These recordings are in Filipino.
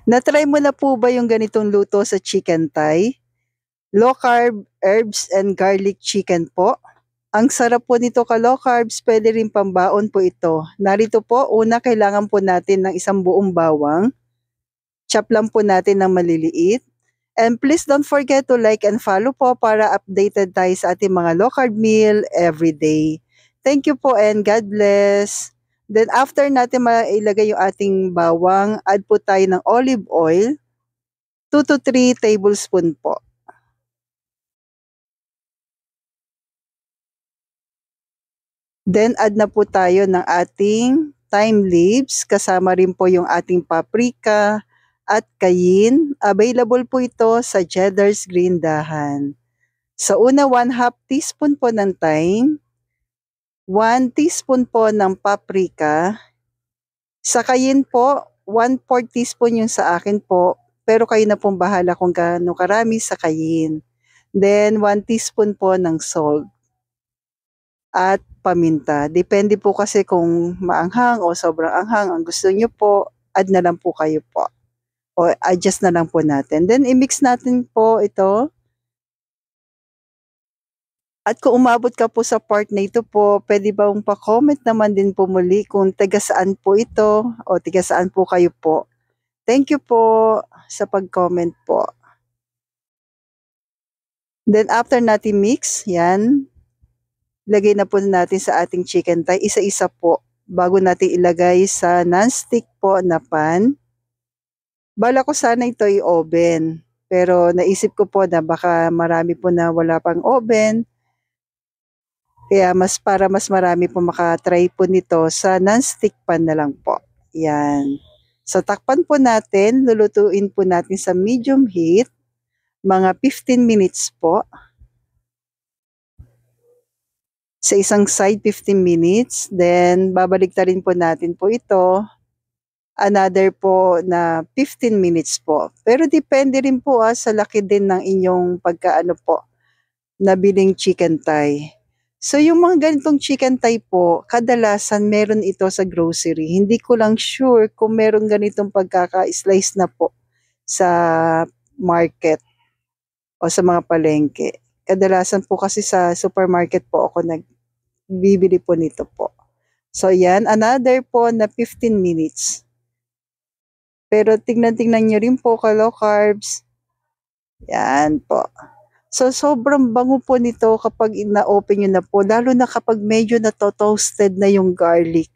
Na-try mo na po ba yung ganitong luto sa chicken thigh? Low carb, herbs and garlic chicken po. Ang sarap po nito ka-low carbs, pwede rin pambaon po ito. Narito po, una kailangan po natin ng isang buong bawang. Chop lang po natin ng maliliit. And please don't forget to like and follow po para updated tayo sa ating mga low carb meal every day. Thank you po and God bless. Then after natin mailagay yung ating bawang, add po tayo ng olive oil, 2 to 3 tablespoon po. Then add na po tayo ng ating thyme leaves, kasama rin po yung ating paprika at cayenne. Available po ito sa Cheddar's Green Dahan. Sa una, 1/2 teaspoon po ng thyme, 1 teaspoon po ng paprika. Sa cayenne po, 1/4 teaspoon yung sa akin po, pero kayo na pong bahala kung gaano karami sa cayenne. Then 1 teaspoon po ng salt at paminta. Depende po kasi kung maanghang o sobrang anghang ang gusto nyo po, add na lang po kayo po. O adjust na lang po natin. Then i-mix natin po ito. At kung umabot ka po sa part na ito po, pwede bang pa-comment naman din po muli kung taga saan po ito o taga saan po kayo po. Thank you po sa pag-comment po. Then after natin mix, yan, lagay na po natin sa ating chicken thigh, isa-isa po, bago natin ilagay sa non-stick po na pan. Bala ko sana ito i-oven, pero naisip ko po na baka marami po na wala pang oven. Kaya para mas marami po makatry po nito sa non-stick pan na lang po. Yan. So takpan po natin, lulutuin po natin sa medium heat, mga 15 minutes po. Sa isang side 15 minutes, then babaliktarin po natin po ito. Another po na 15 minutes po. Pero depende rin po sa laki din ng inyong pagkaano po, nabiling chicken thigh. So yung mga ganitong chicken thigh po, kadalasan meron ito sa grocery. Hindi ko lang sure kung meron ganitong pagkaka-slice na po sa market o sa mga palengke. Kadalasan po kasi sa supermarket po ako nagbibili po nito po. So yan, another po na 15 minutes. Pero tingnan nyo rin po ka low carbs. Yan po. So, sobrang bango po nito kapag ina-open nyo na po, lalo na kapag medyo na-toasted na yung garlic.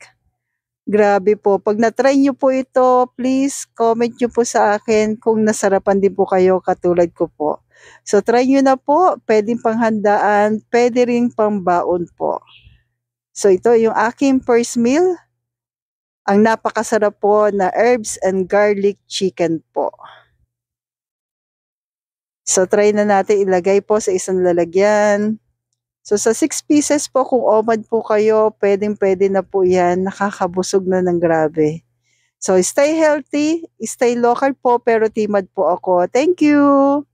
Grabe po. Pag na-try nyo po ito, please comment nyo po sa akin kung nasarapan din po kayo katulad ko po. So, try nyo na po. Pwedeng panghandaan, pwede rin pangbaon po. So, ito yung aking first meal. Ang napakasarap po na herbs and garlic chicken po. So, try na natin ilagay po sa isang lalagyan. So, sa 6 pieces po, kung omad po kayo, pwedeng-pwede na po yan. Nakakabusog na ng grabe. So, stay healthy, stay local po, pero timad po ako. Thank you!